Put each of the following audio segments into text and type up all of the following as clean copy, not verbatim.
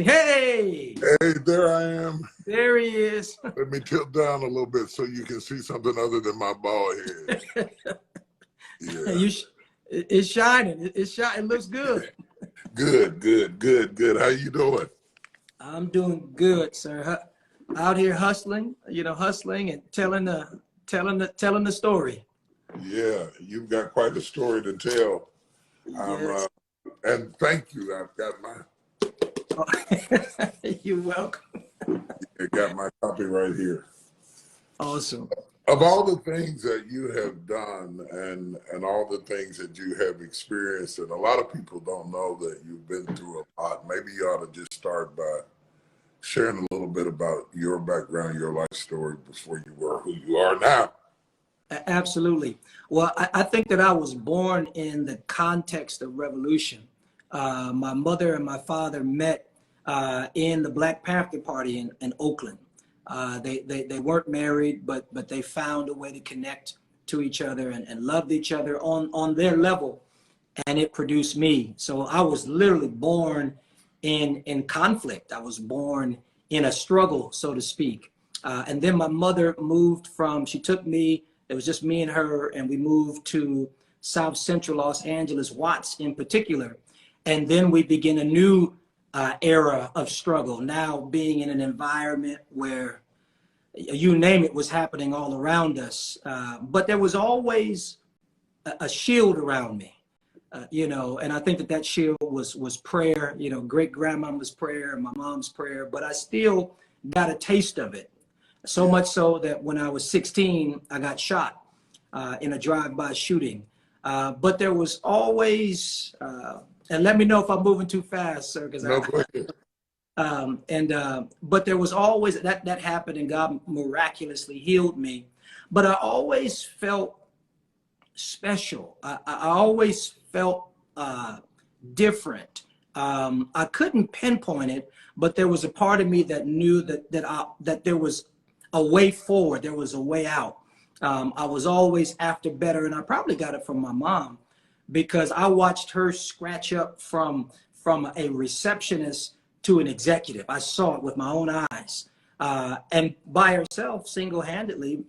Hey, Hey, there I am. there he is. Let me tilt down a little bit so you can see something other than my bald head. Yeah. It's shining. It's shining. It looks good. Good. How you doing? I'm doing good, sir. Out here hustling, hustling and telling the story. Yeah, you've got quite a story to tell. Yes. And thank you. I've got You're welcome. my copy right here. Awesome. Of all the things that you have done and all the things that you have experienced, and a lot of people don't know that you've been through a lot. Maybe you ought to just start by sharing a little bit about your background, your life story before you were who you are now. Absolutely. Well, I think that I was born in the context of revolution. My mother and my father met in the Black Panther Party in Oakland. They weren't married, but they found a way to connect to each other and loved each other on their level, and it produced me. So I was literally born in conflict. I was born in a struggle, so to speak. And then my mother she took me, it was just me and her, and we moved to South Central Los Angeles, Watts in particular. And then we began a new era of struggle, now being in an environment where you name it was happening all around us. But there was always a shield around me, and I think that shield was prayer, great grandmama's prayer, my mom's prayer, but I still got a taste of it. So much so that when I was 16, I got shot in a drive-by shooting. But there was always, and let me know if I'm moving too fast, sir, because but there was always that happened, and God miraculously healed me. But I always felt special. I always felt different. I couldn't pinpoint it, but there was a part of me that knew that there was a way forward, there was a way out. I was always after better, and I probably got it from my mom, because I watched her scratch up from a receptionist to an executive. I saw it with my own eyes, and by herself, single-handedly,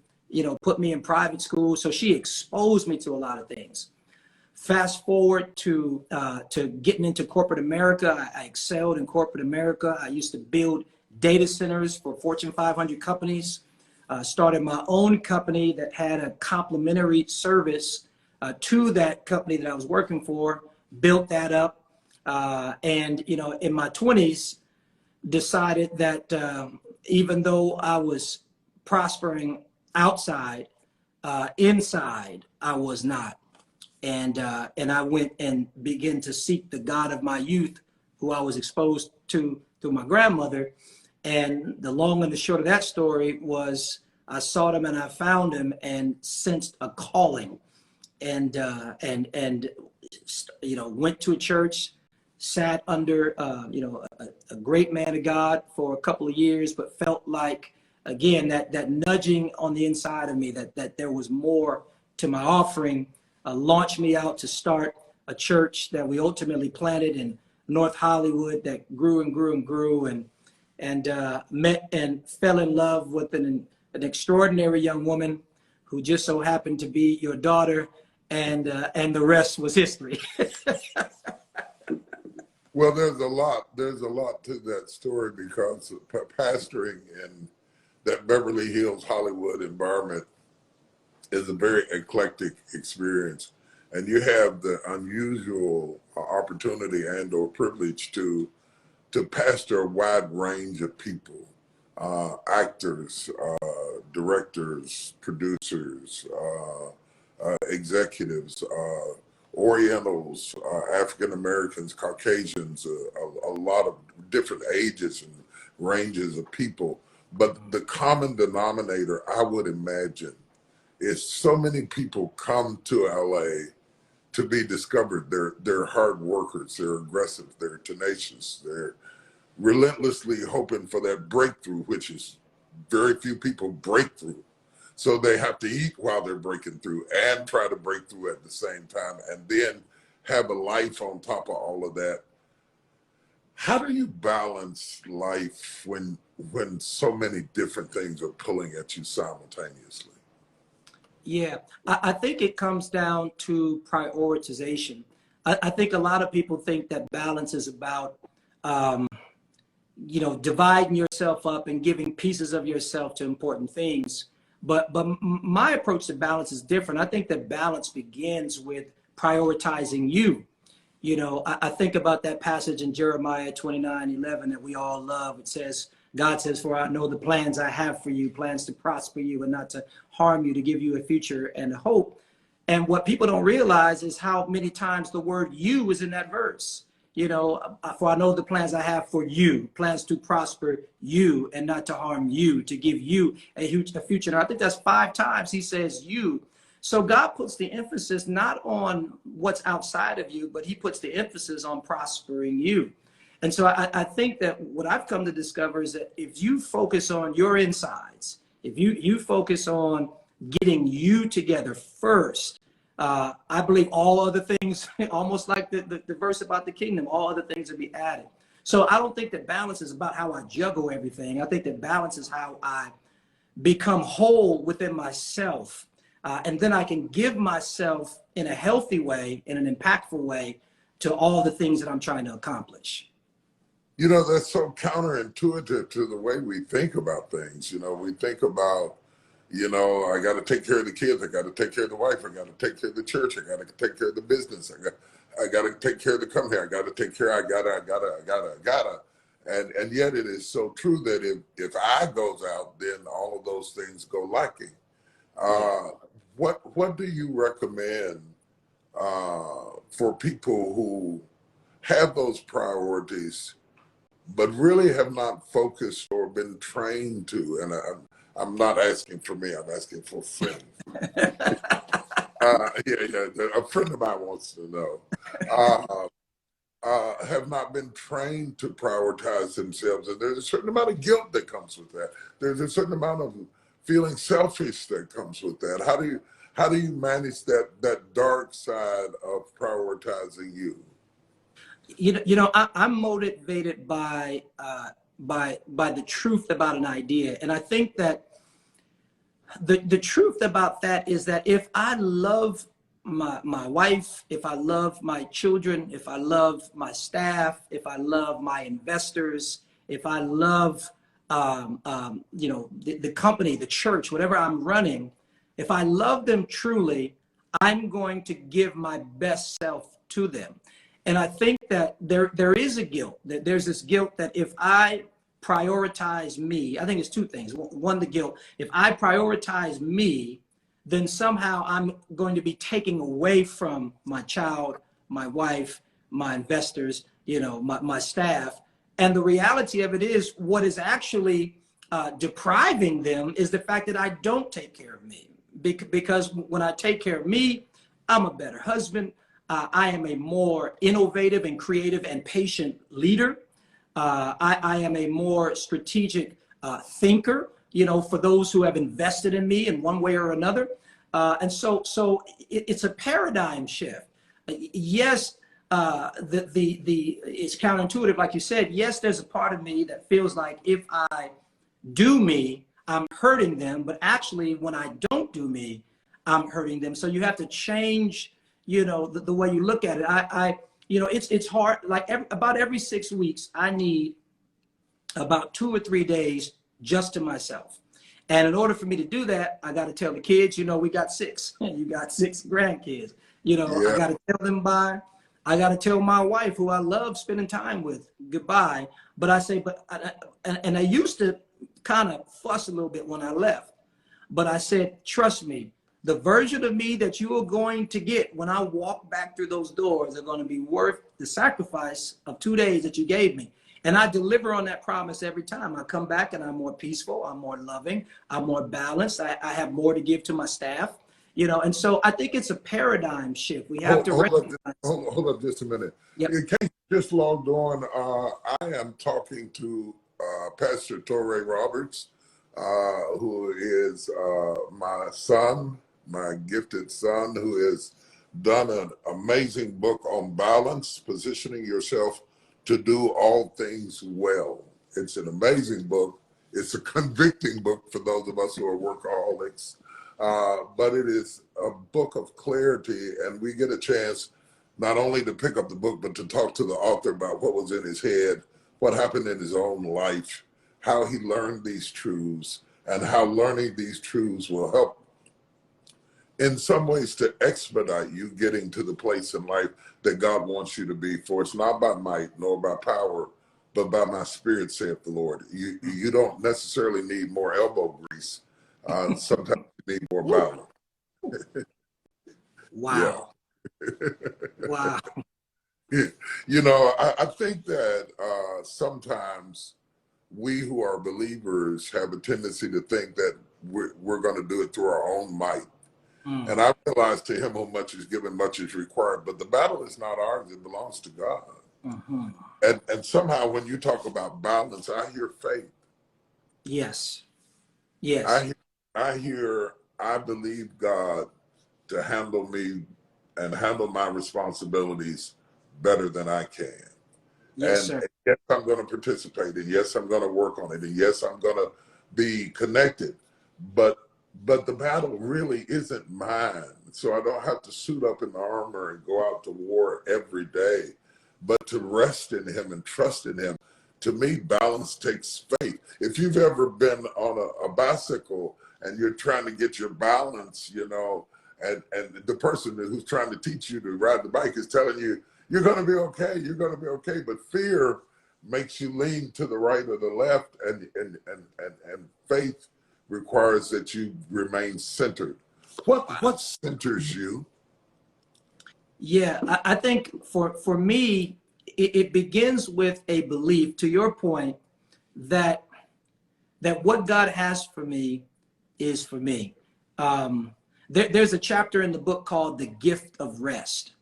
put me in private school. So she exposed me to a lot of things. Fast forward to getting into corporate America. I excelled in corporate America. I used to build data centers for Fortune 500 companies. Started my own company that had a complementary service to that company that I was working for. Built that up, and in my 20s, decided that even though I was prospering outside, inside I was not. And I went and began to seek the God of my youth, who I was exposed to through my grandmother. And the long and the short of that story was I sought him and I found him and sensed a calling, and went to a church, sat under a great man of God for a couple of years, but felt like, again, that nudging on the inside of me that there was more to my offering. Launched me out to start a church that we ultimately planted in North Hollywood that grew and grew and grew, and met and fell in love with an extraordinary young woman who just so happened to be your daughter, and the rest was history. Well, there's a lot to that story, because pastoring in that Beverly Hills Hollywood environment is a very eclectic experience, and you have the unusual opportunity and or privilege to pastor a wide range of people, actors, directors, producers, executives, Orientals, African Americans, Caucasians, a lot of different ages and ranges of people. But the common denominator, I would imagine, is so many people come to LA to be discovered. They're hard workers, they're aggressive, they're tenacious, they're relentlessly hoping for that breakthrough, which is very few people break through. So they have to eat while they're breaking through and try to break through at the same time, and then have a life on top of all of that. How do you balance life when so many different things are pulling at you simultaneously? Yeah, I think it comes down to prioritization. I think a lot of people think that balance is about, um, dividing yourself up and giving pieces of yourself to important things. But my approach to balance is different. I think that balance begins with prioritizing you. I think about that passage in Jeremiah 29:11 that we all love. It says, God says, for I know the plans I have for you, plans to prosper you and not to harm you, to give you a future and a hope. And what people don't realize is how many times the word you is in that verse. For I know the plans I have for you, plans to prosper you and not to harm you, to give you a future. And I think that's 5 times he says you. So God puts the emphasis not on what's outside of you, but he puts the emphasis on prospering you. And so I think that what I've come to discover is that if you focus on your insides, if you focus on getting you together first, I believe all other things, almost like the verse about the kingdom, all other things will be added. So I don't think that balance is about how I juggle everything. I think that balance is how I become whole within myself. And then I can give myself in a healthy way, in an impactful way, to all the things that I'm trying to accomplish. That's so counterintuitive to the way we think about things. We think about, I got to take care of the kids. I got to take care of the wife. I got to take care of the church. I got to take care of the business. I got to take care of the company. I got to take care. I gotta. And yet it is so true that if I goes out, then all of those things go lacking. What do you recommend for people who have those priorities, but really have not focused or been trained to? And I'm not asking for me, I'm asking for friends. A friend of mine wants to know. Have not been trained to prioritize themselves. And there's a certain amount of guilt that comes with that. There's a certain amount of feeling selfish that comes with that. How do you manage that dark side of prioritizing you? I'm motivated by the truth about an idea. And I think that the truth about that is that if I love my wife, if I love my children, if I love my staff, if I love my investors, if I love the company, the church, whatever I'm running, if I love them truly, I'm going to give my best self to them. And I think that there is a guilt, that there's this guilt that if I prioritize me, I think it's 2 things. One, the guilt. If I prioritize me, then somehow I'm going to be taking away from my child, my wife, my investors, my staff. And the reality of it is what is actually depriving them is the fact that I don't take care of me. Because when I take care of me, I'm a better husband. I am a more innovative and creative and patient leader. I am a more strategic thinker, for those who have invested in me in one way or another. And so it's a paradigm shift. Yes, it's counterintuitive, like you said. Yes, there's a part of me that feels like if I do me, I'm hurting them. But actually, when I don't do me, I'm hurting them. So you have to change, the way you look at it. It's hard. Like about every 6 weeks, I need about 2 or 3 days just to myself. And in order for me to do that, I got to tell the kids, we got 6. You got 6 grandkids. I got to tell them bye. I got to tell my wife, who I love spending time with, goodbye. But I say, and I used to kind of fuss a little bit when I left. But I said, trust me, the version of me that you are going to get when I walk back through those doors are going to be worth the sacrifice of 2 days that you gave me. And I deliver on that promise every time. I come back and I'm more peaceful, I'm more loving, I'm more balanced. I have more to give to my staff, and so I think it's a paradigm shift. We have to recognize. Hold up just a minute. Yep. In case you just logged on, I am talking to Pastor Touré Roberts, who is my son, my gifted son, who has done an amazing book on balance, positioning yourself to do all things well. It's an amazing book. It's a convicting book for those of us who are workaholics, but it is a book of clarity, and we get a chance not only to pick up the book, but to talk to the author about what was in his head, what happened in his own life, how he learned these truths, and how learning these truths will help in some ways to expedite you getting to the place in life that God wants you to be. For it's not by might nor by power, but by my spirit, saith the Lord. You don't necessarily need more elbow grease. Sometimes you need more balance. Wow. Wow. You know, I think that sometimes we who are believers have a tendency to think that we're going to do it through our own might. And I realize to him who much is given, much is required. But the battle is not ours, it belongs to God. And somehow when you talk about balance, I hear faith. Yes. Yes. I believe God to handle me and handle my responsibilities better than I can. Yes, And sir. yes, I'm going to participate, and yes, I'm going to work on it, and yes, I'm going to be connected. But the battle really isn't mine. So I don't have to suit up in the armor and go out to war every day, but to rest in him and trust in him. To me, balance takes faith. If you've ever been on a bicycle and you're trying to get your balance, you know, and the person who's trying to teach you to ride the bike is telling you, you're going to be okay, you're going to be okay. But fear makes you lean to the right or the left, and faith requires that you remain centered. What centers you? Yeah, I think for me, it begins with a belief, to your point, that what God has for me is for me. There's a chapter in the book called The Gift of Rest.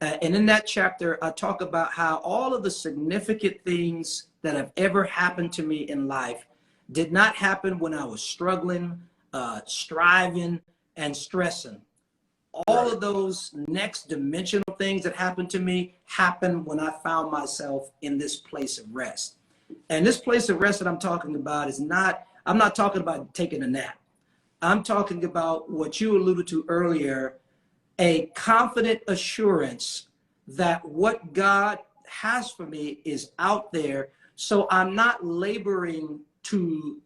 And in that chapter, I talk about how all of the significant things that have ever happened to me in life did not happen when I was struggling, striving, and stressing. All of those next dimensional things that happened to me happened when I found myself in this place of rest. And this place of rest that I'm talking about I'm not talking about taking a nap. I'm talking about what you alluded to earlier, a confident assurance that what God has for me is out there. So I'm not laboring to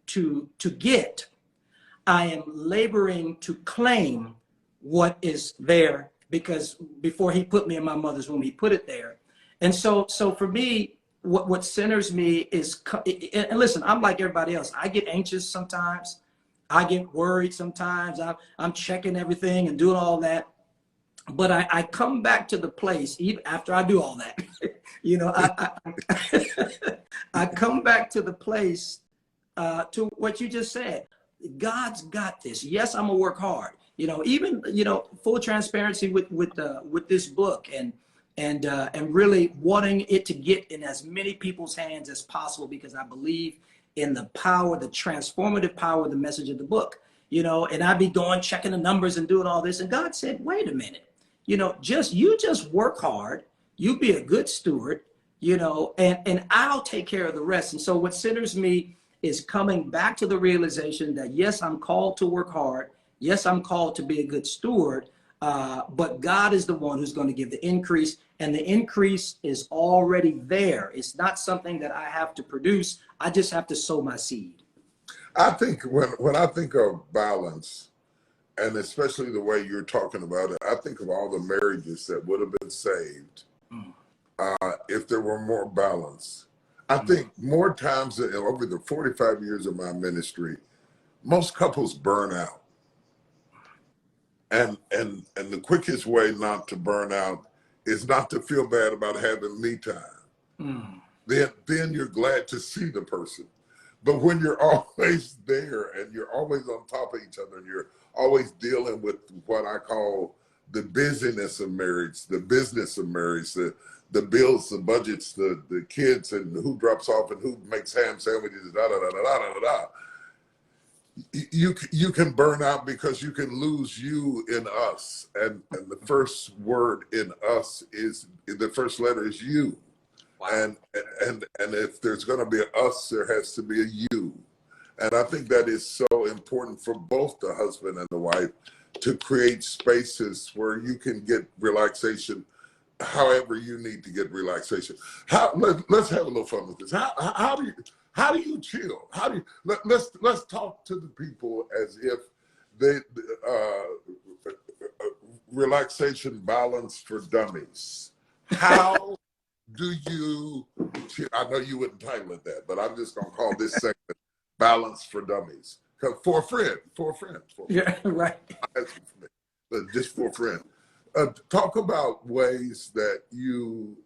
get. I am laboring to claim what is there, because before he put me in my mother's womb, he put it there. And so for me, what centers me is, and listen, I'm like everybody else. I get anxious sometimes. I get worried sometimes. I'm checking everything and doing all that. But I come back to the place, even after I do all that, you know, I come back to the place, to what you just said. God's got this. Yes, I'm gonna work hard. You know, even, you know, full transparency with this book, and really wanting it to get in as many people's hands as possible, because I believe in the power, the transformative power of the message of the book. You know, and I'd be going checking the numbers and doing all this, and God said, "Wait a minute. You know, you just work hard. You be a good steward. You know, and I'll take care of the rest." And so what centers me is coming back to the realization that, yes, I'm called to work hard. Yes, I'm called to be a good steward, but God is the one who's going to give the increase, and the increase is already there. It's not something that I have to produce. I just have to sow my seed. I think when I think of balance, and especially the way you're talking about it, I think of all the marriages that would have been saved if there were more balance. I think more times than over the 45 years of my ministry, most couples burn out. And the quickest way not to burn out is not to feel bad about having me time. Then you're glad to see the person. But when you're always there and you're always on top of each other and you're always dealing with what I call the busyness of marriage, the business of marriage, the bills, the budgets, the kids, and who drops off and who makes ham sandwiches, da da da da da da da. You can burn out because you can lose you in us, and the first word in us is, the first letter is you. Wow. And if there's going to be an us, there has to be a you. And I think that is so important for both the husband and the wife to create spaces where you can get relaxation however you need to get relaxation. Let's have a little fun with this. How do you chill? Let's talk to the people as if they relaxation balance for dummies. How do you chill? I know you wouldn't title it that, but I'm just gonna call this segment balance for dummies. For a friend. Yeah, right. Just for a friend. Talk about ways that you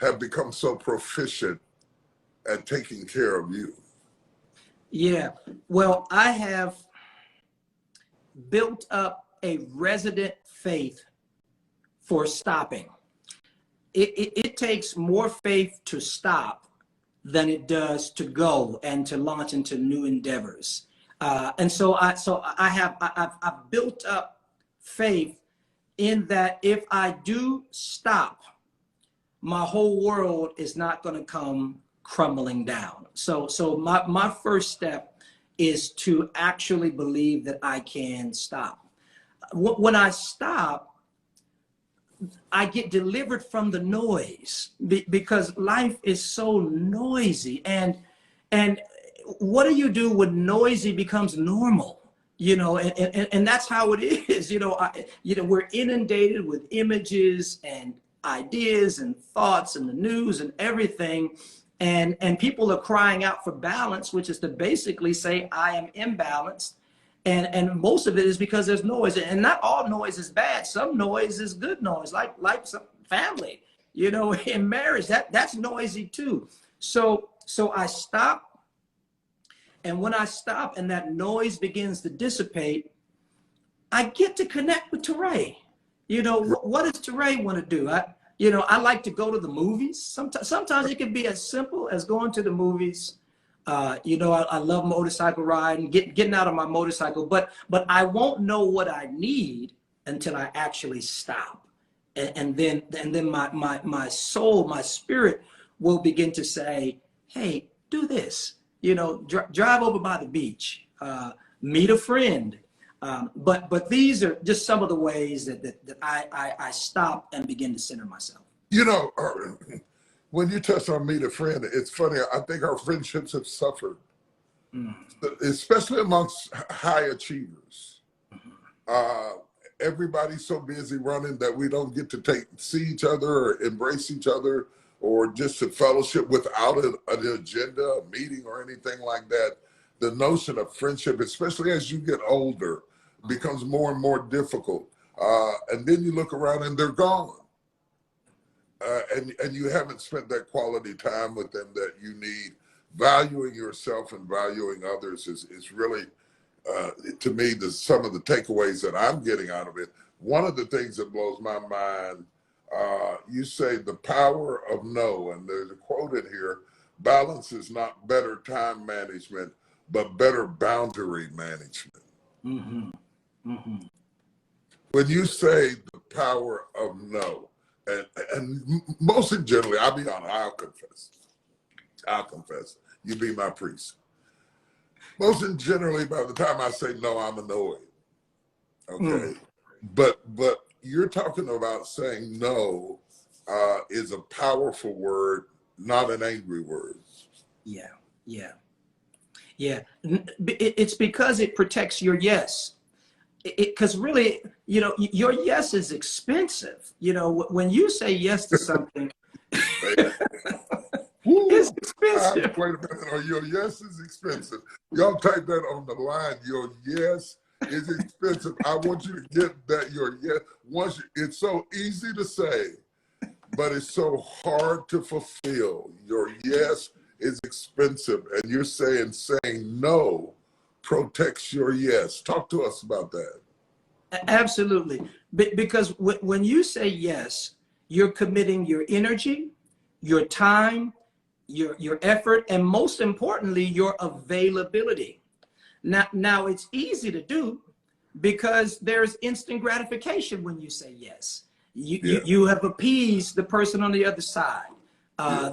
have become so proficient at taking care of you. Yeah. Well, I have built up a resident faith for stopping. It takes more faith to stop than it does to go and to launch into new endeavors. And so I've built up faith in that if I do stop, my whole world is not going to come crumbling down. So my first step is to actually believe that I can stop. When I stop, I get delivered from the noise because life is so noisy. And what do you do when noisy becomes normal? You know, and that's how it is. We're inundated with images and ideas and thoughts and the news and everything. And people are crying out for balance, which is to basically say, I am imbalanced. And most of it is because there's noise, and not all noise is bad. Some noise is good noise, like some family, in marriage, that's noisy too. So I stop, and when I stop and that noise begins to dissipate, I get to connect with Touré. What does Touré want to do? I like to go to the movies. Sometimes it can be as simple as going to the movies. I love motorcycle riding, getting out of my motorcycle, but I won't know what I need until I actually stop. And then my soul, my spirit will begin to say, hey, do this, drive over by the beach, meet a friend. But these are just some of the ways that I stop and begin to center myself. When you touch on meet a friend, it's funny. I think our friendships have suffered, especially amongst high achievers. Everybody's so busy running that we don't get to see each other or embrace each other or just to fellowship without an agenda, a meeting or anything like that. The notion of friendship, especially as you get older, becomes more and more difficult. And then you look around and they're gone. And you haven't spent that quality time with them that you need. Valuing yourself and valuing others is really, to me, some of the takeaways that I'm getting out of it. One of the things that blows my mind, you say the power of no, and there's a quote in here, balance is not better time management, but better boundary management. Mm-hmm. Mm-hmm. When you say the power of no, and mostly generally, I'll be honest, I'll confess, you be my priest. Most generally, by the time I say no, I'm annoyed. Okay. But you're talking about saying no is a powerful word, not an angry word. Yeah. It's because it protects your yes. Because really, your yes is expensive. When you say yes to something, it's expensive. Wait a minute. Oh, your yes is expensive. Y'all type that on the line. Your yes is expensive. I want you to get that. Your yes. It's so easy to say, but it's so hard to fulfill. Your yes is expensive, and you're saying no protects your yes. Talk to us about that. Absolutely. Because when you say yes, you're committing your energy, your time, your effort, and most importantly, your availability. Now it's easy to do because there's instant gratification when you say yes. Yeah. You have appeased the person on the other side.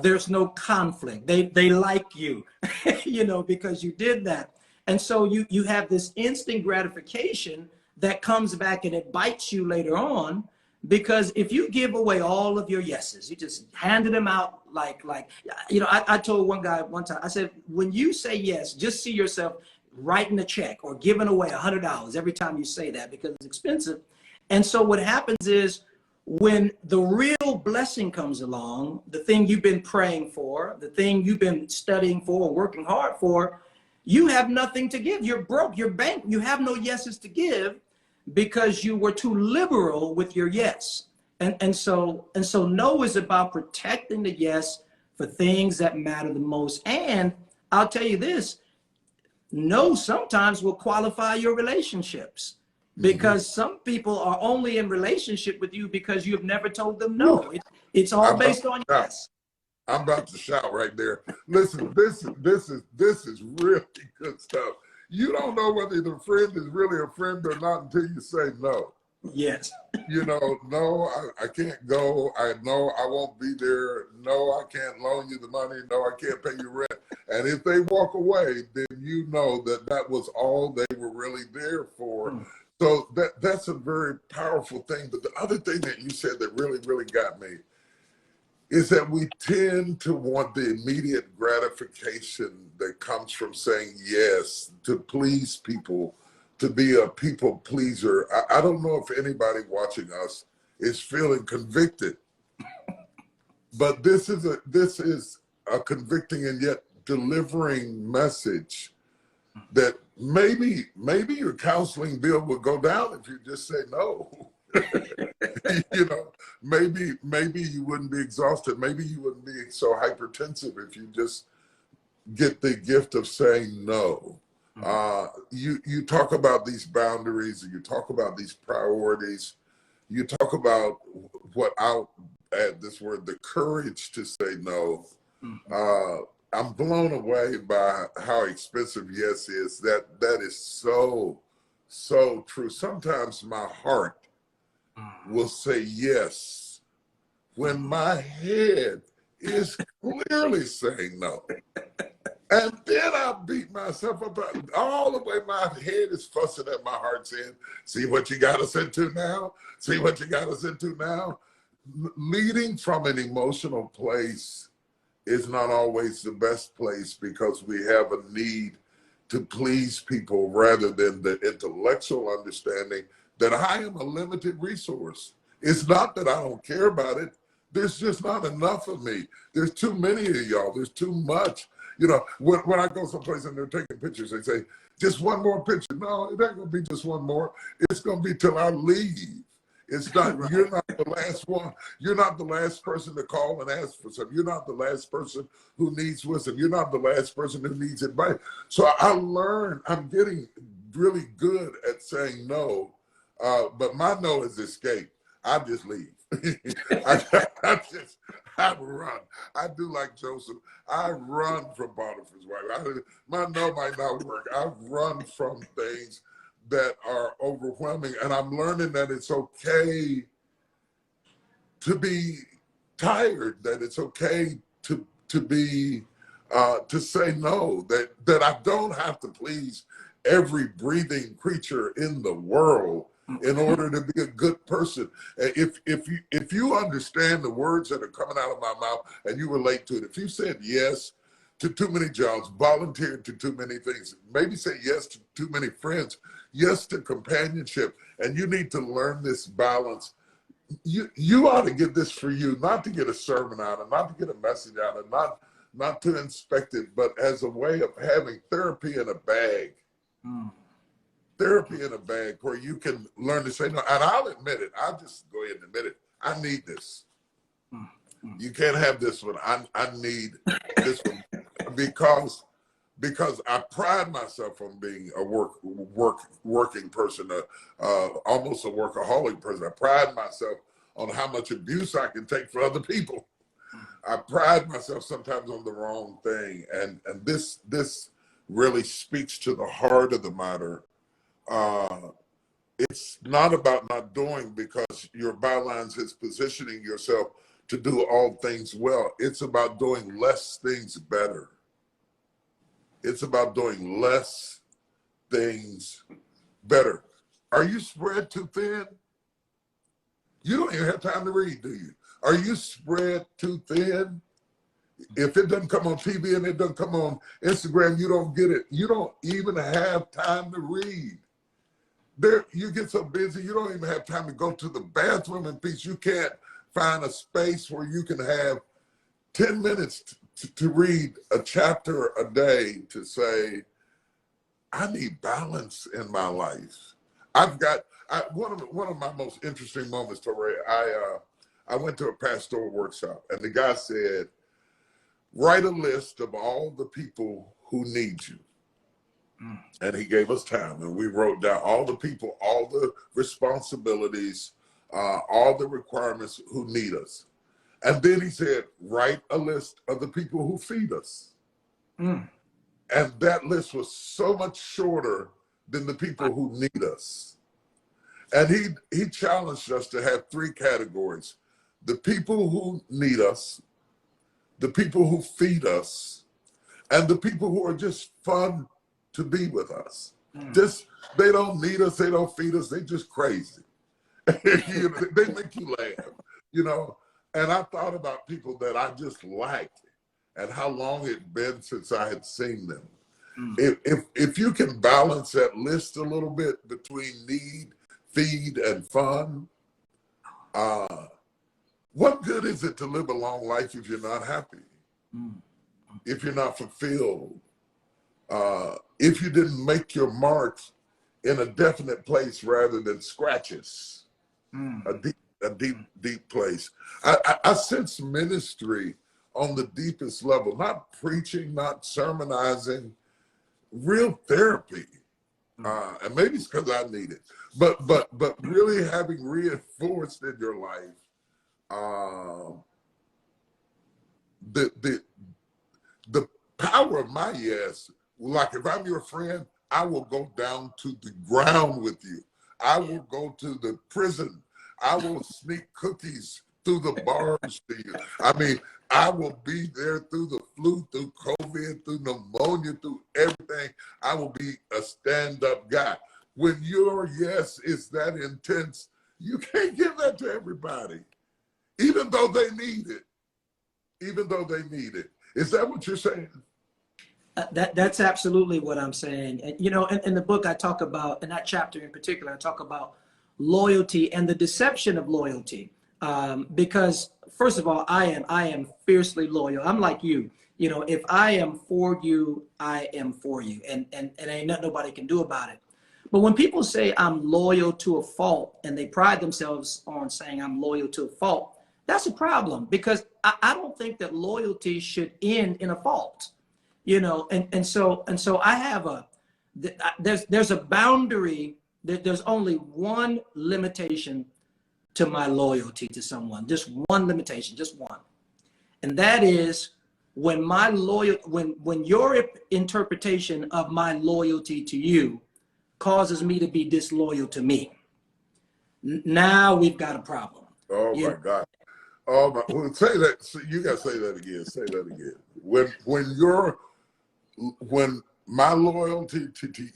There's no conflict. They like you, you know, because you did that. And so you have this instant gratification that comes back and it bites you later on, because if you give away all of your yeses, you just handed them out like, you know, I told one guy one time, I said, when you say yes, just see yourself writing a check or giving away $100 every time you say that, because it's expensive. And so what happens is, when the real blessing comes along, the thing you've been praying for, the thing you've been studying for, working hard for, you have nothing to give. You're broke. Your bank, you have no yeses to give because you were too liberal with your yes. And so no is about protecting the yes for things that matter the most. And I'll tell you this, no sometimes will qualify your relationships, because some people are only in relationship with you because you have never told them no. It's all based on yes. I'm about to shout right there. Listen, this is really good stuff. You don't know whether the friend is really a friend or not until you say no. Yes. You know, no, I can't go. I know I won't be there. No, I can't loan you the money. No, I can't pay you rent. And if they walk away, then you know that was all they were really there for. So that's a very powerful thing. But the other thing that you said that really, really got me is that we tend to want the immediate gratification that comes from saying yes, to please people, to be a people pleaser. I don't know if anybody watching us is feeling convicted, but this is a convicting and yet delivering message that maybe your counseling bill would go down if you just say no. You know, maybe you wouldn't be exhausted. Maybe you wouldn't be so hypertensive if you just get the gift of saying no. You talk about these boundaries, and you talk about these priorities. You talk about what I'll add this word, the courage to say no. I'm blown away by how expensive yes is. That is so true. Sometimes my heart will say yes when my head is clearly saying no. And then I beat myself up all the way. My head is fussing at my heart saying, see what you got us into now? See what you got us into now? Leading from an emotional place is not always the best place, because we have a need to please people rather than the intellectual understanding that I am a limited resource. It's not that I don't care about it. There's just not enough of me. There's too many of y'all. There's too much. You know, when I go someplace and they're taking pictures, they say, just one more picture. No, it ain't going to be just one more. It's going to be till I leave. It's not, right. You're not the last one. You're not the last person to call and ask for something. You're not the last person who needs wisdom. You're not the last person who needs advice. So I learned, I'm getting really good at saying no, but my no is escape. I just leave. I run. I do like Joseph. I run from Potiphar's wife. My no might not work. I run from things that are overwhelming, and I'm learning that it's okay to be tired, that it's okay to be to say no, that I don't have to please every breathing creature in the world in order to be a good person. If you understand the words that are coming out of my mouth and you relate to it, if you said yes to too many jobs, volunteered to too many things, maybe say yes to too many friends, yes to companionship, and you need to learn this balance. You ought to get this for you, not to get a sermon out of, not to get a message out of, not to inspect it, but as a way of having therapy in a bag. Therapy in a bag where you can learn to say no. And I'll admit it. I'll just go ahead and admit it. I need this. You can't have this one. I need this one because I pride myself on being a working person, almost a workaholic person. I pride myself on how much abuse I can take for other people. I pride myself sometimes on the wrong thing, and this really speaks to the heart of the matter. it's not about not doing because your bylines is positioning yourself to do all things well. It's about doing less things better. It's about doing less things better. Are you spread too thin? You don't even have time to read, do you? Are you spread too thin? If it doesn't come on TV and it doesn't come on Instagram, you don't get it. You don't even have time to read. There, you get so busy, you don't even have time to go to the bathroom in peace. You can't find a space where you can have 10 minutes to read a chapter a day to say, I need balance in my life. One of my most interesting moments, Touré, I went to a pastoral workshop and the guy said, write a list of all the people who need you. And he gave us time and we wrote down all the people, all the responsibilities, all the requirements who need us. And then he said, write a list of the people who feed us. And that list was so much shorter than the people who need us. And he challenged us to have 3 categories: the people who need us, the people who feed us, and the people who are just fun to be with us. Just, they don't need us, they don't feed us, they just crazy. You know, they make you laugh, you know. And I thought about people that I just liked and how long it'd been since I had seen them. If you can balance that list a little bit between need, feed, and fun, what good is it to live a long life if you're not happy? If you're not fulfilled? If you didn't make your mark in a definite place rather than scratches, a deep place. I sense ministry on the deepest level, not preaching, not sermonizing, real therapy. And maybe it's because I need it, but really having reinforced in your life the power of my yes. Like if I'm your friend, I will go down to the ground with you. I will go to the prison. I will sneak cookies through the bars to you. I mean, I will be there through the flu, through COVID, through pneumonia, through everything. I will be a stand-up guy. When your yes is that intense, you can't give that to everybody, even though they need it. Even though they need it. Is that what you're saying? That's absolutely what I'm saying. And, you know, in the book, I talk about, in that chapter in particular, I talk about loyalty and the deception of loyalty. Because first of all, I am fiercely loyal. I'm like you. You know, if I am for you, I am for you. And ain't nothing nobody can do about it. But when people say I'm loyal to a fault and they pride themselves on saying I'm loyal to a fault, that's a problem, because I don't think that loyalty should end in a fault. You know, and so I have there's a boundary. There's only one limitation to my loyalty to someone, just one limitation, just one. And that is when when your interpretation of my loyalty to you causes me to be disloyal to me. Now we've got a problem. Oh my God. Oh my, well, say that. You got to say that again. Say that again. When my loyalty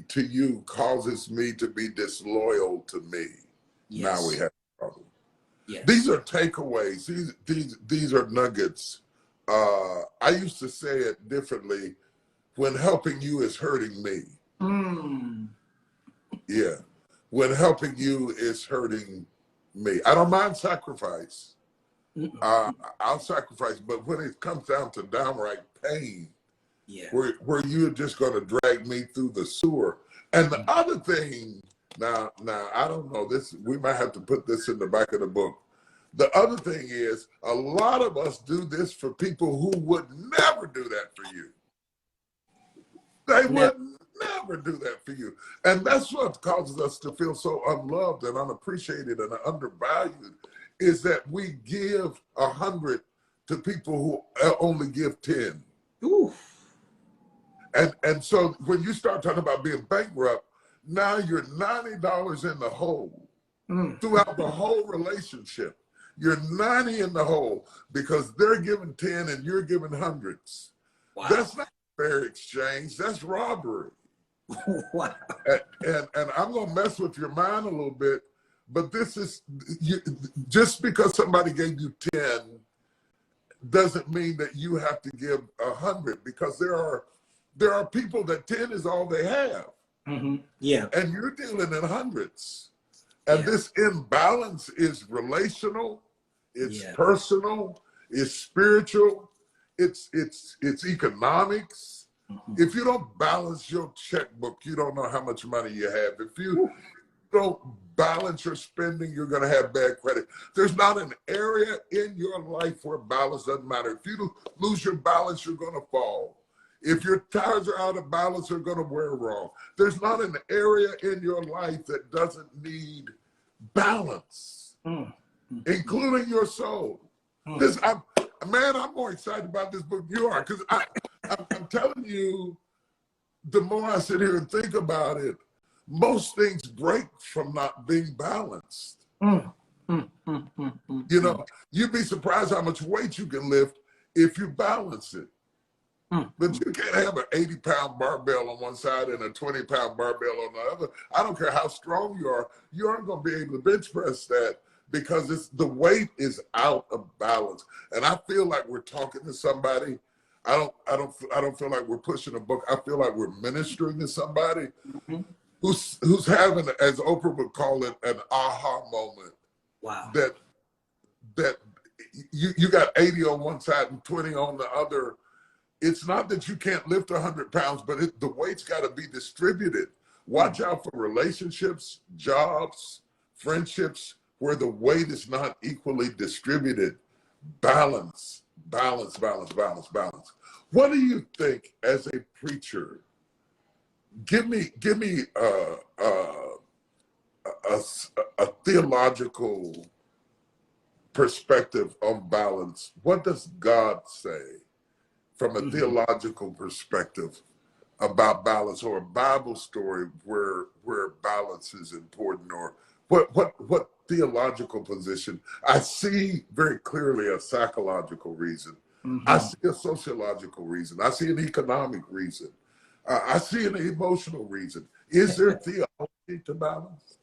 to you causes me to be disloyal to me, yes. Now we have a problem. Yes. These are takeaways. These are nuggets. I used to say it differently. When helping you is hurting me. Yeah. When helping you is hurting me. I don't mind sacrifice. I'll sacrifice, but when it comes down to downright pain, yeah, where you're just going to drag me through the sewer. And the other thing, now I don't know this, we might have to put this in the back of the book. The other thing is, a lot of us do this for people who would never do that for you. They would never do that for you. And that's what causes us to feel so unloved and unappreciated and undervalued, is that we give 100 to people who only give 10. Ooh. And so when you start talking about being bankrupt, Now you're $90 in the hole Mm. throughout the whole relationship. You're 90 in the hole because they're giving 10 and you're giving hundreds. Wow. That's not fair exchange. That's robbery. Wow. And I'm going to mess with your mind a little bit, but this is, just because somebody gave you 10 doesn't mean that you have to give 100, because there are people that 10 is all they have. Mm-hmm. Yeah. And you're dealing in hundreds. And this imbalance is relational, it's personal, it's spiritual, it's economics. Mm-hmm. If you don't balance your checkbook, you don't know how much money you have. If you don't balance your spending, you're going to have bad credit. There's not an area in your life where balance doesn't matter. If you lose your balance, you're going to fall. If your tires are out of balance, they're going to wear wrong. There's not an area in your life that doesn't need balance, including your soul. I'm more excited about this book than you are, because I'm telling you, the more I sit here and think about it, most things break from not being balanced. You know, you'd be surprised how much weight you can lift if you balance it. But you can't have an 80-pound barbell on one side and a 20-pound barbell on the other. I don't care how strong you aren't going to be able to bench press that, because the weight is out of balance. And I feel like we're talking to somebody. I don't feel like we're pushing a book. I feel like we're ministering to somebody who's having, as Oprah would call it, an aha moment. Wow. That you got 80 on one side and 20 on the other. It's not that you can't lift 100 pounds, but the weight's got to be distributed. Watch out for relationships, jobs, friendships, where the weight is not equally distributed. Balance, balance, balance, balance, balance. What do you think as a preacher? Give me a theological perspective on balance. What does God say from a theological perspective about balance, or a Bible story where balance is important, or what theological position? I see very clearly a psychological reason. I see a sociological reason. I see an economic reason. I see an emotional reason. Is there theology to balance?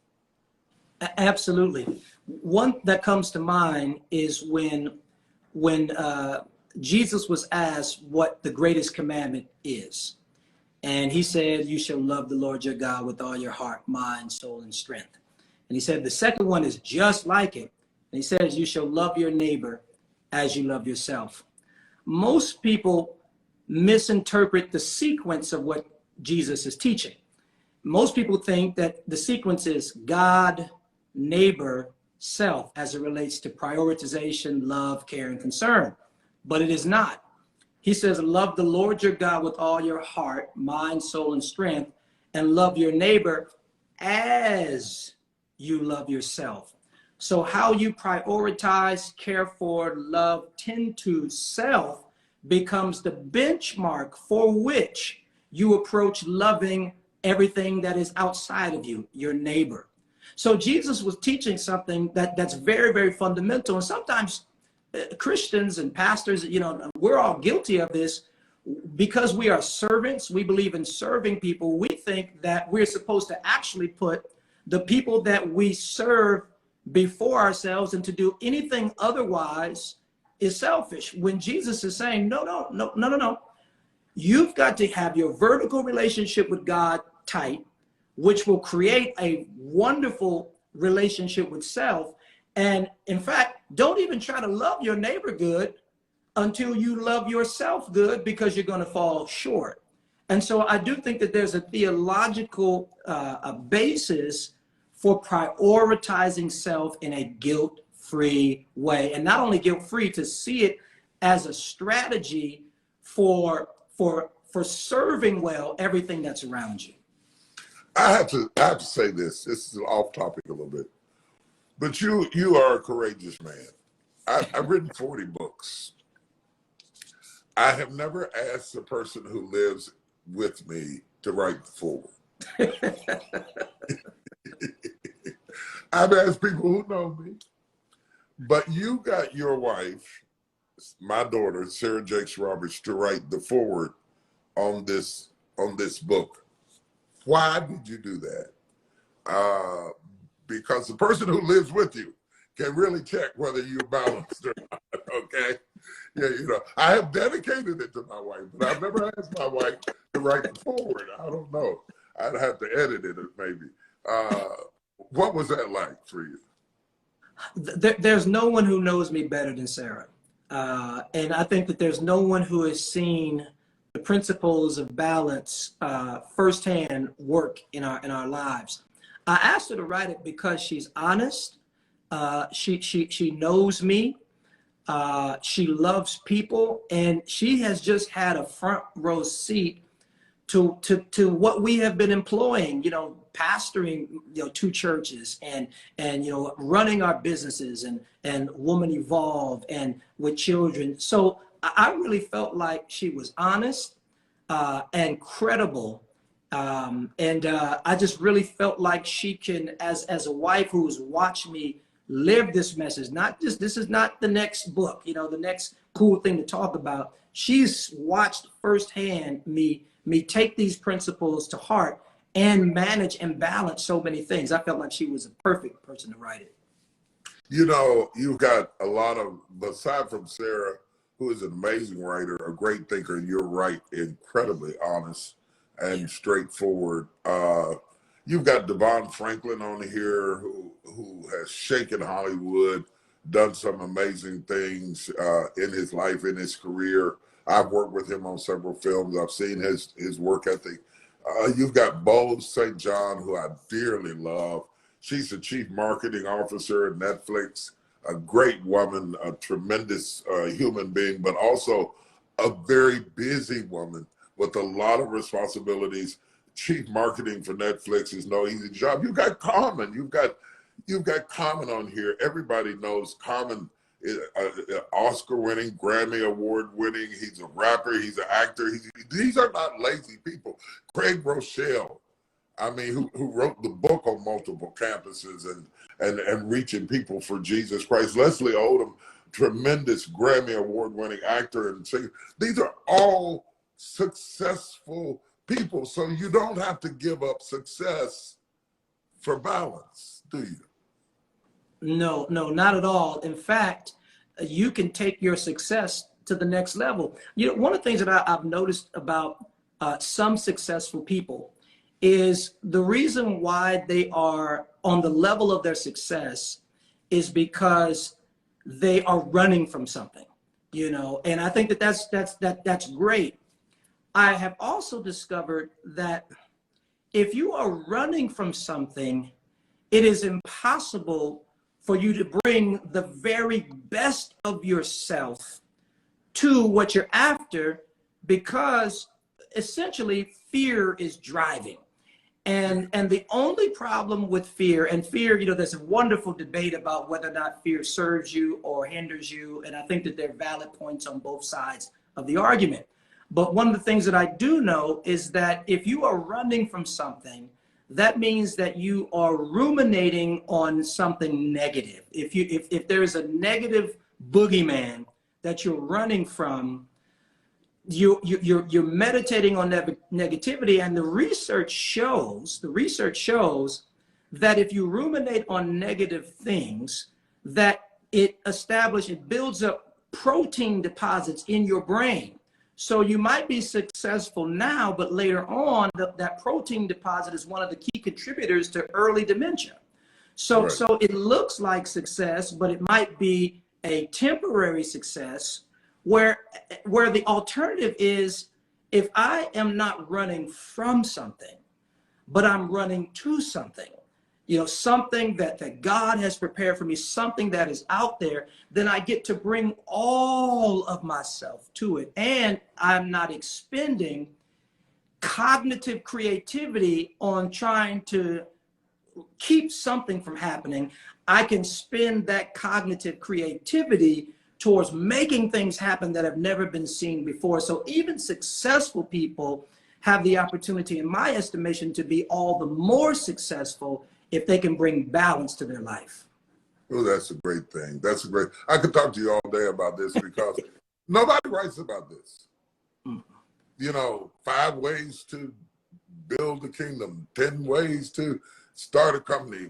Absolutely. One that comes to mind is when Jesus was asked what the greatest commandment is. And he said, you shall love the Lord your God with all your heart, mind, soul, and strength. And he said, the second one is just like it. And he says, you shall love your neighbor as you love yourself. Most people misinterpret the sequence of what Jesus is teaching. Most people think that the sequence is God, neighbor, self, as it relates to prioritization, love, care, and concern. But it is not. He says, love the Lord your God with all your heart, mind, soul, and strength, and love your neighbor as you love yourself. So how you prioritize, care for, love, tend to self becomes the benchmark for which you approach loving everything that is outside of you, your neighbor. So Jesus was teaching something that's very, very fundamental. And sometimes Christians and pastors, we're all guilty of this. Because we are servants, we believe in serving people. We think that we're supposed to actually put the people that we serve before ourselves, and to do anything otherwise is selfish. When Jesus is saying, no. You've got to have your vertical relationship with God tight, which will create a wonderful relationship with self. And in fact, don't even try to love your neighbor good until you love yourself good, because you're going to fall short. And so I do think that there's a theological basis for prioritizing self in a guilt-free way. And not only guilt-free, to see it as a strategy for serving well everything that's around you. I have to say this. This is off topic a little bit, but you are a courageous man. I've written 40 books. I have never asked the person who lives with me to write the forward. I've asked people who know me, but you got your wife, my daughter, Sarah Jakes Roberts, to write the foreword on this book. Why did you do that? Because the person who lives with you can really check whether you're balanced or not. Okay, yeah, I have dedicated it to my wife, but I've never asked my wife to write the foreword. I don't know. I'd have to edit it maybe. What was that like for you? There's no one who knows me better than Sarah. And I think that there's no one who has seen the principles of balance firsthand work in our lives. I asked her to write it because she's honest. She knows me. She loves people, and she has just had a front row seat to what we have been employing, pastoring, two churches and running our businesses and Woman Evolve and with children. So I really felt like she was honest and credible. I just really felt like she can, as a wife who's watched me live this message, not just, this is not the next book, the next cool thing to talk about. She's watched firsthand me take these principles to heart and manage and balance so many things. I felt like she was a perfect person to write it. You've got a lot of, aside from Sarah, who is an amazing writer, a great thinker, and you're right, incredibly honest and straightforward. You've got Devon Franklin on here who has shaken Hollywood, done some amazing things in his life, in his career. I've worked with him on several films. I've seen his work ethic. You've got Bo St. John, who I dearly love. She's the chief marketing officer at Netflix, a great woman, a tremendous human being, but also a very busy woman with a lot of responsibilities. Chief marketing for Netflix is no easy job. You've got Common. You've got Common on here. Everybody knows Common is Oscar-winning, Grammy Award-winning. He's a rapper. He's an actor. These are not lazy people. Craig Rochelle, who wrote the book on multiple campuses and reaching people for Jesus Christ. Leslie Odom, tremendous Grammy Award-winning actor and singer. These are all successful people, so you don't have to give up success for balance, do you? No, not at all. In fact, you can take your success to the next level. One of the things that I've noticed about some successful people is the reason why they are on the level of their success is because they are running from something, and I think that's great. I have also discovered that if you are running from something, it is impossible for you to bring the very best of yourself to what you're after, because essentially fear is driving. And the only problem with fear, there's a wonderful debate about whether or not fear serves you or hinders you. And I think that there are valid points on both sides of the argument. But one of the things that I do know is that if you are running from something, that means that you are ruminating on something negative. If there is a negative boogeyman that you're running from, you're meditating on negativity, and the research shows that if you ruminate on negative things, that it builds up protein deposits in your brain. So you might be successful now, but later on, that protein deposit is one of the key contributors to early dementia. So it looks like success, but it might be a temporary success, where the alternative is, if I am not running from something, but I'm running to something, something that God has prepared for me, something that is out there, then I get to bring all of myself to it. And I'm not expending cognitive creativity on trying to keep something from happening. I can spend that cognitive creativity towards making things happen that have never been seen before. So even successful people have the opportunity, in my estimation, to be all the more successful if they can bring balance to their life. Oh, that's a great thing. That's a great. I could talk to you all day about this because nobody writes about this. You know, 5 ways to build a kingdom, 10 ways to start a company,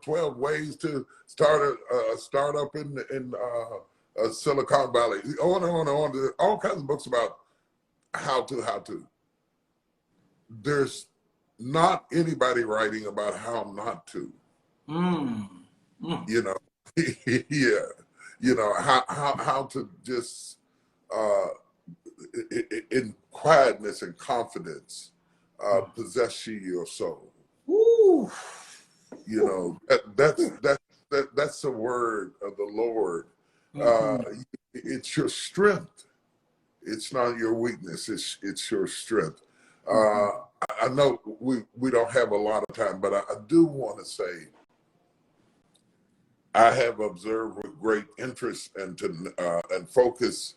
12 ways to start a startup in Silicon Valley. On and on and on. All kinds of books about how to. There's not anybody writing about how not to. You know, yeah, you know how to just in quietness and confidence possess ye your soul. Ooh. You know, that's the word of the Lord. It's your strength. It's not your weakness. It's your strength. I know we don't have a lot of time, but I do want to say I have observed with great interest and focus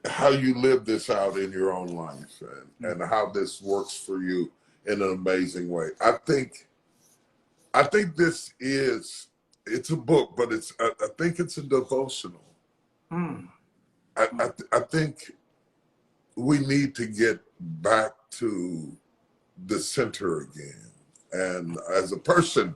how you live this out in your own life and how this works for you in an amazing way. I think it's a book, but I think it's a devotional. I think we need to get back to the center again. And as a person,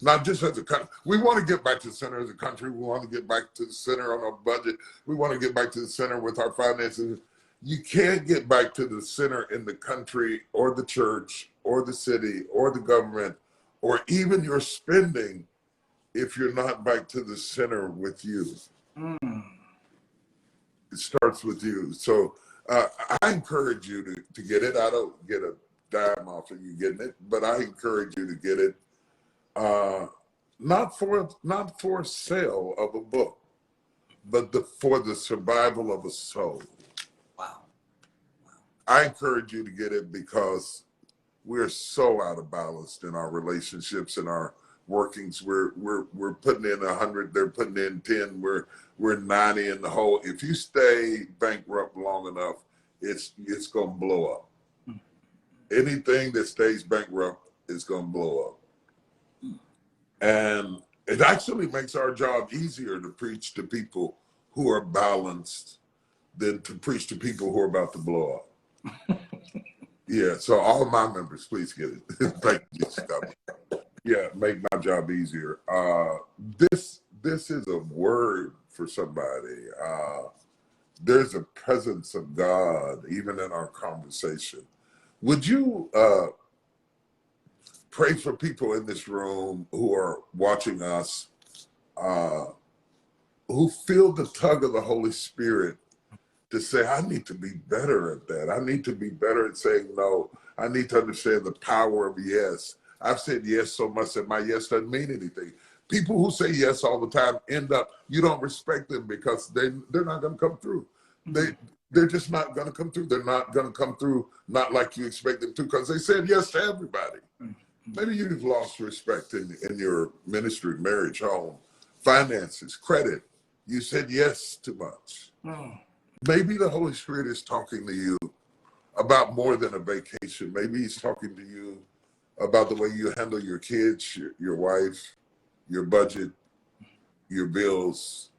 not just as a country, we want to get back to the center as a country. We want to get back to the center on our budget. We want to get back to the center with our finances. You can't get back to the center in the country or the church or the city or the government or even your spending if you're not back to the center with you. It starts with you. So I encourage you to get it. I don't get a dime off of you getting it, but I encourage you to get it. Not for sale of a book, but for the survival of a soul. Wow. I encourage you to get it because we're so out of balance in our relationships and our workings. We're putting in 100, they're putting in 10, we're 90 in the hole. If you stay bankrupt long enough, it's gonna blow up. Anything that stays bankrupt is gonna blow up. And it actually makes our job easier to preach to people who are balanced than to preach to people who are about to blow up. Yeah, so all of my members, please get it. Thank you, Scott. Yeah, make my job easier. This is a word for somebody. There's a presence of God even in our conversation. Would you pray for people in this room who are watching us, who feel the tug of the Holy Spirit to say, I need to be better at that. I need to be better at saying no. I need to understand the power of yes. I've said yes so much that my yes doesn't mean anything. People who say yes all the time end up, you don't respect them because they're not going to come through. They're just not going to come through. They're not going to come through not like you expect them to because they said yes to everybody. Maybe you've lost respect in your ministry, marriage, home, finances, credit. You said yes too much. Maybe the Holy Spirit is talking to you about more than a vacation. Maybe he's talking to you about the way you handle your kids, your wife, your budget, your bills,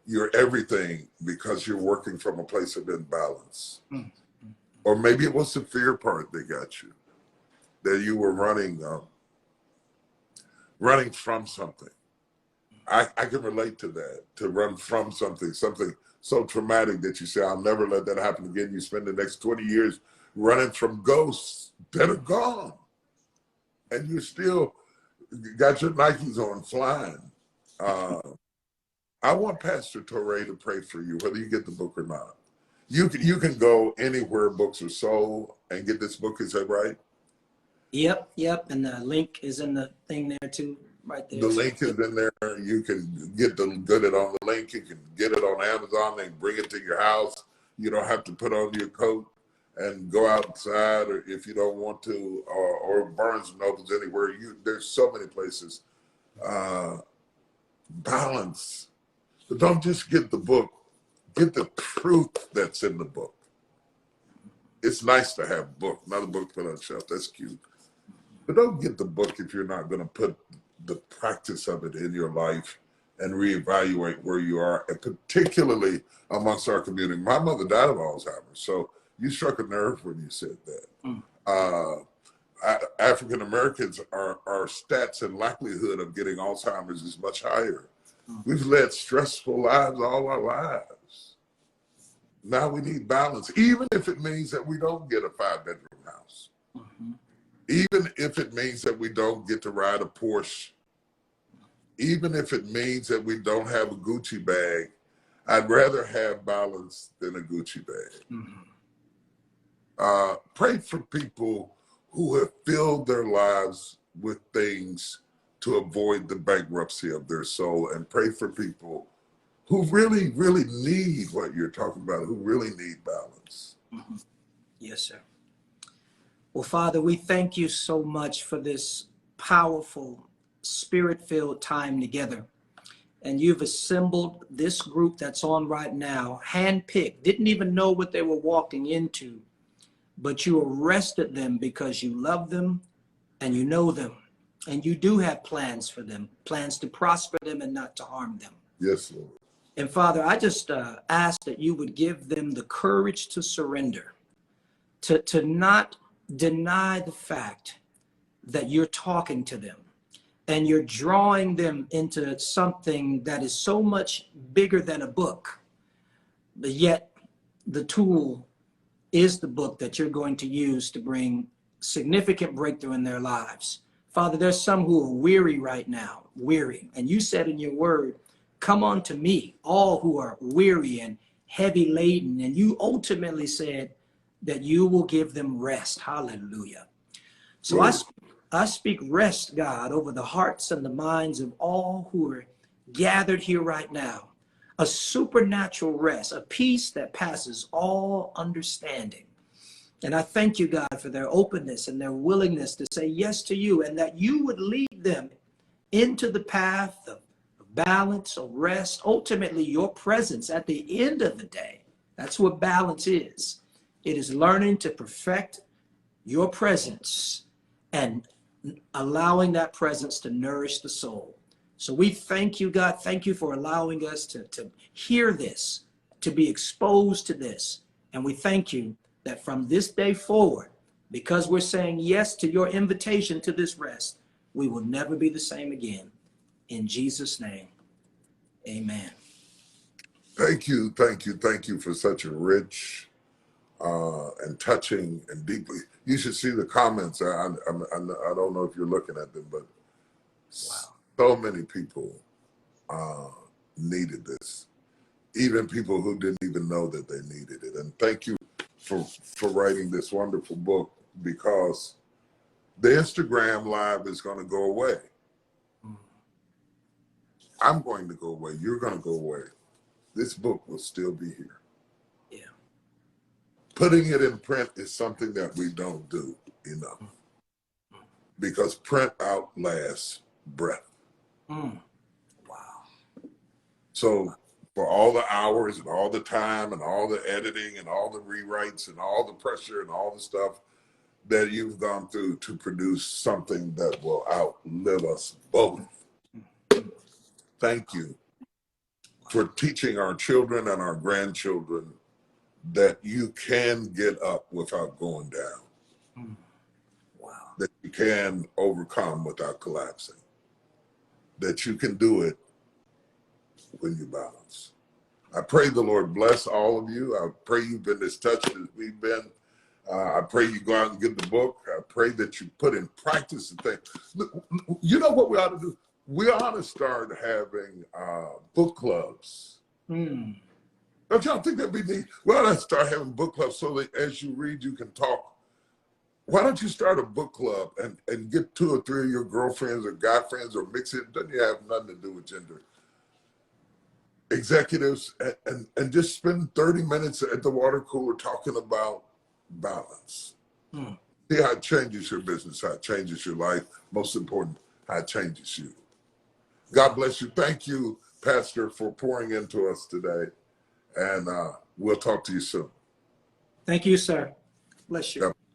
your everything, because you're working from a place of imbalance. Or maybe it was the fear part that got you, that you were running from something. I can relate to that, to run from something so traumatic that you say, I'll never let that happen again. You spend the next 20 years running from ghosts that are gone. And you still got your Nikes on flying. I want Pastor Touré to pray for you, whether you get the book or not. You can go anywhere books are sold and get this book, is that right? Yep. And the link is in the thing there too, right there. The link is in there. You can get it on the link. You can get it on Amazon and bring it to your house. You don't have to put on your coat and go outside, or if you don't want to, or Barnes and Nobles, anywhere. There's so many places. Balance. But don't just get the book. Get the truth that's in the book. It's nice to have a book, another book put on the shelf. That's cute. But don't get the book if you're not going to put the practice of it in your life and reevaluate where you are, and particularly amongst our community. My mother died of Alzheimer's, so you struck a nerve when you said that. African Americans, our stats and likelihood of getting Alzheimer's is much higher. We've led stressful lives all our lives. Now we need balance, even if it means that we don't get a 5-bedroom house. Even if it means that we don't get to ride a Porsche. Even if it means that we don't have a Gucci bag. I'd rather have balance than a Gucci bag. Pray for people who have filled their lives with things to avoid the bankruptcy of their soul, and pray for people who really, really need what you're talking about, who really need balance. Yes, sir. Well, Father, we thank you so much for this powerful, spirit-filled time together. And you've assembled this group that's on right now, handpicked, didn't even know what they were walking into, but you arrested them because you love them and you know them. And you do have plans for them, plans to prosper them and not to harm them. Yes, Lord. And Father, I just ask that you would give them the courage to surrender, to not deny the fact that you're talking to them and you're drawing them into something that is so much bigger than a book, but yet the tool is the book that you're going to use to bring significant breakthrough in their lives. Father, there's some who are weary right now, weary. And you said in your word, come unto me, all who are weary and heavy laden. And you ultimately said that you will give them rest. Hallelujah. So I speak rest, God, over the hearts and the minds of all who are gathered here right now. A supernatural rest, a peace that passes all understanding. And I thank you, God, for their openness and their willingness to say yes to you, and that you would lead them into the path of balance, of rest, ultimately your presence at the end of the day. That's what balance is. It is learning to perfect your presence and allowing that presence to nourish the soul. So we thank you, God. Thank you for allowing us to hear this, to be exposed to this. And we thank you that from this day forward, because we're saying yes to your invitation to this rest, we will never be the same again. In Jesus' name, amen. Thank you for such a rich and touching and deeply. You should see the comments. I don't know if you're looking at them, but so many people needed this. Even people who didn't even know that they needed it. And thank you for writing this wonderful book, because the Instagram live is going to go away. I'm going to go away. You're going to go away. This book will still be here. Yeah. Putting it in print is something that we don't do enough, because print outlasts breath. Wow. So for all the hours and all the time and all the editing and all the rewrites and all the pressure and all the stuff that you've gone through to produce something that will outlive us both, thank you for teaching our children and our grandchildren that you can get up without going down. Wow. That you can overcome without collapsing. That you can do it when you balance. I pray the Lord bless all of you. I pray you've been as touched as we've been. I pray you go out and get the book. I pray that you put in practice the thing. Look, you know what we ought to do? We ought to start having book clubs. Don't y'all think that'd be neat? We ought to start having book clubs so that as you read, you can talk. Why don't you start a book club and get 2 or 3 of your girlfriends or guy friends, or mix it? Doesn't have nothing to do with gender. Executives, and just spend 30 minutes at the water cooler talking about balance. See how it changes your business, how it changes your life. Most important, how it changes you. God bless you. Thank you, Pastor, for pouring into us today. And we'll talk to you soon. Thank you, sir. Bless you. God